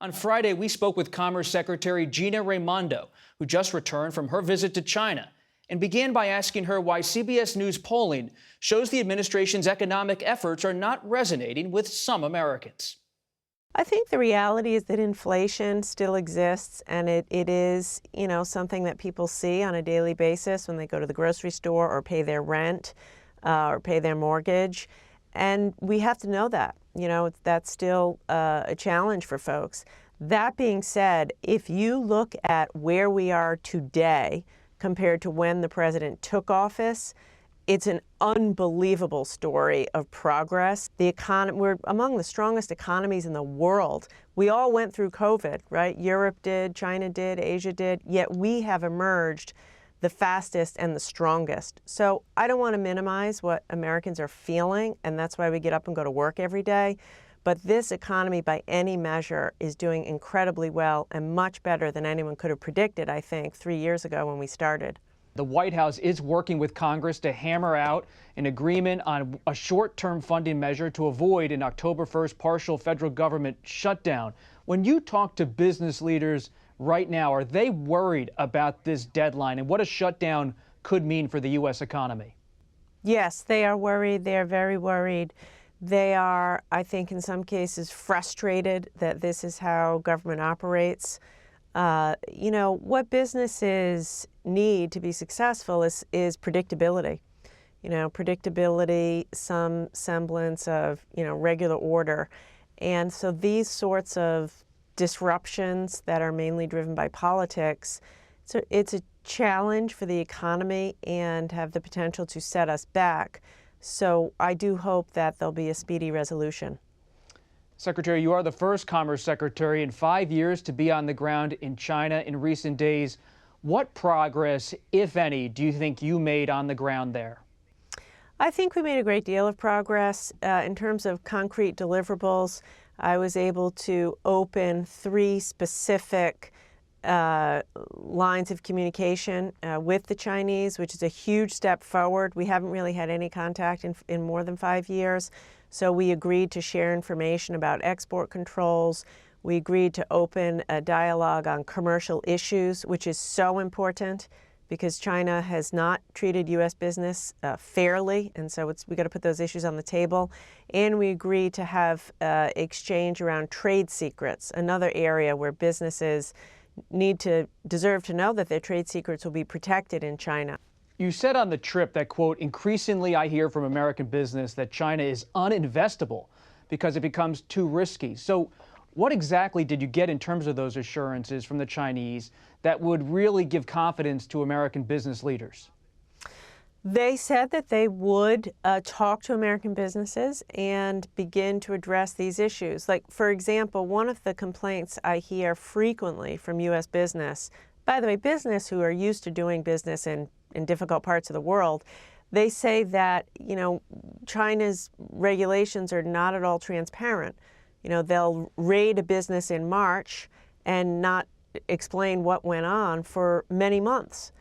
On Friday, we spoke with Commerce Secretary Gina Raimondo, who just returned from her visit to China, and began by asking her why CBS News polling shows the administration's economic efforts are not resonating with some Americans. I think the reality is that inflation still exists, and it is, something that people see on a daily basis when they go to the grocery store or pay their rent or pay their mortgage. And we have to know that. That's still a challenge for folks. That being said, if you look at where we are today compared to when the president took office, it's an unbelievable story of progress. We're among the strongest economies in the world. We all went through COVID, right? Europe did, China did, Asia did, yet we have emerged the fastest and the strongest. So I don't want to minimize what Americans are feeling, and that's why we get up and go to work every day. But this economy, by any measure, is doing incredibly well and much better than anyone could have predicted, I think, 3 years ago when we started. The White House is working with Congress to hammer out an agreement on a short-term funding measure to avoid an October 1st partial federal government shutdown. When you talk to business leaders right now, are they worried about this deadline and what a shutdown could mean for the U.S. economy? Yes, they are worried. They are very worried. They are, I think, in some cases frustrated that this is how government operates. What businesses need to be successful is predictability. Predictability, some semblance of, regular order. And so these sorts of disruptions that are mainly driven by politics, it's a challenge for the economy and have the potential to set us back. So I do hope that there'll be a speedy resolution. Secretary, you are the first Commerce Secretary in 5 years to be on the ground in China in recent days. What progress, if any, do you think you made on the ground there? I think we made a great deal of progress. In terms of concrete deliverables, I was able to open 3 specific lines of communication with the Chinese, which is a huge step forward. We haven't really had any contact in more than 5 years. So we agreed to share information about export controls. We agreed to open a dialogue on commercial issues, which is so important because China has not treated U.S. business fairly, and so we got to put those issues on the table. And we agreed to have exchange around trade secrets, another area where businesses deserve to know that their trade secrets will be protected in China. You said on the trip that, quote, increasingly I hear from American business that China is uninvestable because it becomes too risky. So what exactly did you get in terms of those assurances from the Chinese that would really give confidence to American business leaders? They said that they would talk to American businesses and begin to address these issues. Like, for example, one of the complaints I hear frequently from U.S. business, by the way, business who are used to doing business in difficult parts of the world, they say that, China's regulations are not at all transparent. They'll raid a business in March and not explain what went on for many months.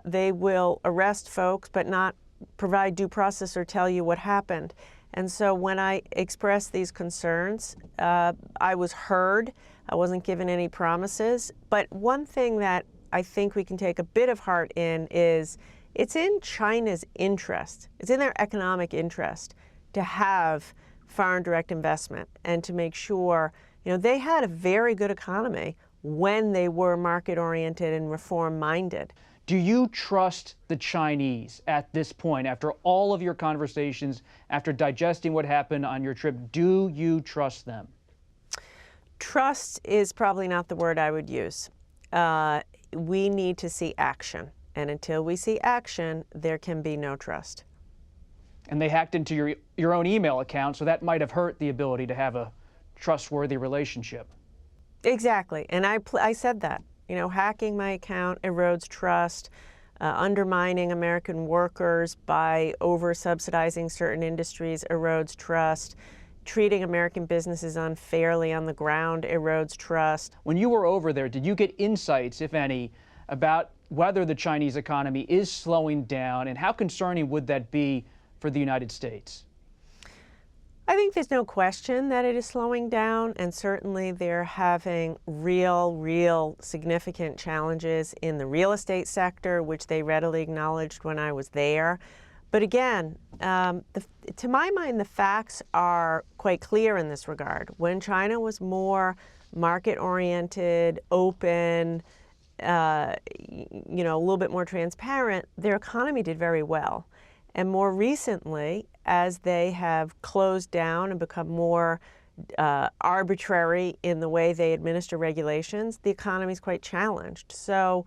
They will arrest folks but not provide due process or tell you what happened. And so when I expressed these concerns, I was heard. I wasn't given any promises. But one thing that I think we can take a bit of heart in is it's in China's interest, it's in their economic interest to have foreign direct investment and to make sure, they had a very good economy when they were market-oriented and reform-minded. Do you trust the Chinese at this point, after all of your conversations, after digesting what happened on your trip? Do you trust them? Trust is probably not the word I would use. We need to see action. And until we see action, there can be no trust. And they hacked into your own email account, so that might have hurt the ability to have a trustworthy relationship. Exactly. And I said that. Hacking my account erodes trust. Undermining American workers by over-subsidizing certain industries erodes trust. Treating American businesses unfairly on the ground erodes trust. When you were over there, did you get insights, if any, about whether the Chinese economy is slowing down, and how concerning would that be for the United States? I think there's no question that it is slowing down, and certainly they're having real significant challenges in the real estate sector, which they readily acknowledged when I was there. But again, to my mind, the facts are quite clear in this regard. When China was more market-oriented, open, a little bit more transparent, their economy did very well. And more recently, as they have closed down and become more arbitrary in the way they administer regulations, the economy is quite challenged. So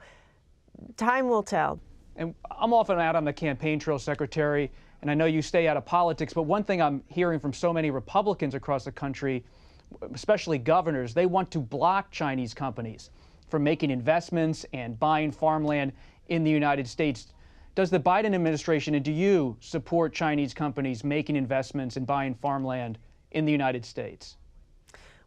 time will tell. And I'm often out on the campaign trail, Secretary, and I know you stay out of politics, but one thing I'm hearing from so many Republicans across the country, especially governors, they want to block Chinese companies from making investments and buying farmland in the United States. Does the Biden administration, and do you support Chinese companies making investments and buying farmland in the United States?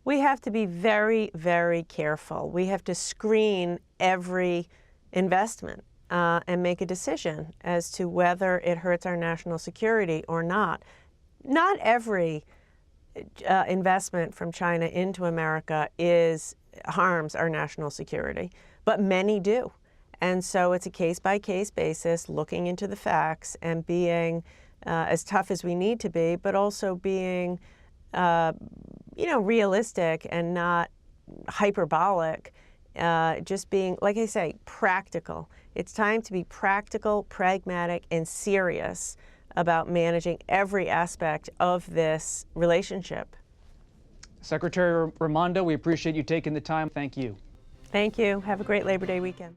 We have to be very careful. We have to screen every investment and make a decision as to whether it hurts our national security or not. Not every investment from China into America harms our national security, but many do. And so it's a case-by-case basis, looking into the facts and being as tough as we need to be, but also being, realistic and not hyperbolic, just being, like I say, practical. It's time to be practical, pragmatic, and serious about managing every aspect of this relationship. Secretary Raimondo, we appreciate you taking the time. Thank you. Thank you. Have a great Labor Day weekend.